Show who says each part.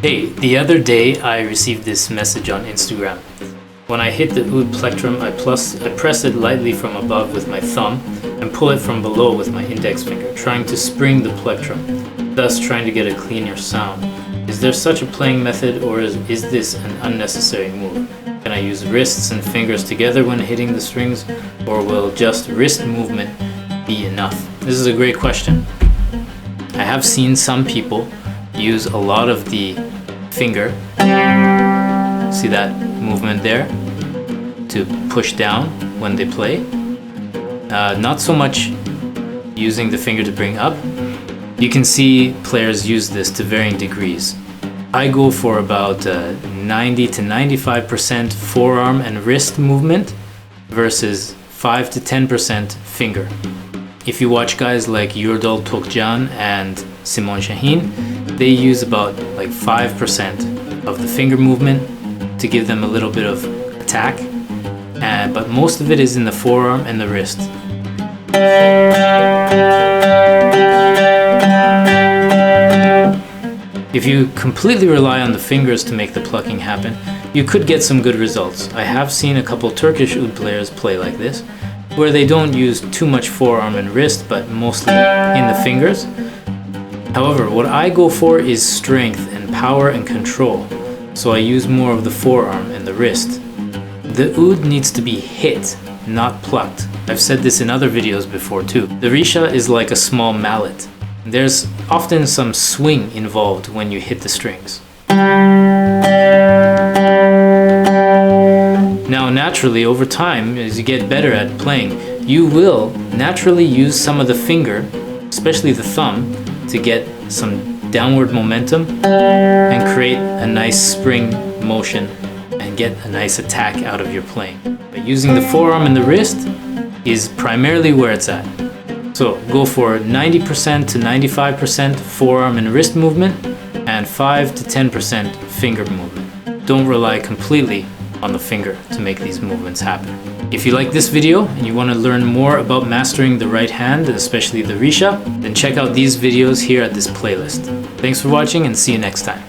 Speaker 1: Hey, the other day I received this message on Instagram. When I hit the Oud plectrum, I press it lightly from above with my thumb and pull it from below with my index finger, trying to spring the plectrum, thus trying to get a cleaner sound. Is there such a playing method, or is this an unnecessary move? Can I use wrists and fingers together when hitting the strings, or will just wrist movement be enough? This is a great question. I have seen some people use a lot of the finger, see that movement there, to push down when they play. Not so much using the finger to bring up. You can see players use this to varying degrees. I go for about 90 to 95% forearm and wrist movement versus 5 to 10% finger. If you watch guys like Yildirim and Simon Shaheen, they use about like 5% of the finger movement to give them a little bit of attack, but most of it is in the forearm and the wrist. If you completely rely on the fingers to make the plucking happen, you could get some good results. I have seen a couple Turkish oud players play like this, where they don't use too much forearm and wrist, but mostly in the fingers. However, what I go for is strength and power and control, so I use more of the forearm and the wrist. The oud needs to be hit, not plucked. I've said this in other videos before too. The risha is like a small mallet. There's often some swing involved when you hit the strings. Now naturally, over time, as you get better at playing, you will naturally use some of the finger, especially the thumb, to get some downward momentum and create a nice spring motion and get a nice attack out of your playing. But using the forearm and the wrist is primarily where it's at. So go for 90% to 95% forearm and wrist movement and 5 to 10% finger movement. Don't rely completely on the finger to make these movements happen. If you like this video and you want to learn more about mastering the right hand, and especially the risha, then check out these videos here at this playlist. Thanks for watching and see you next time.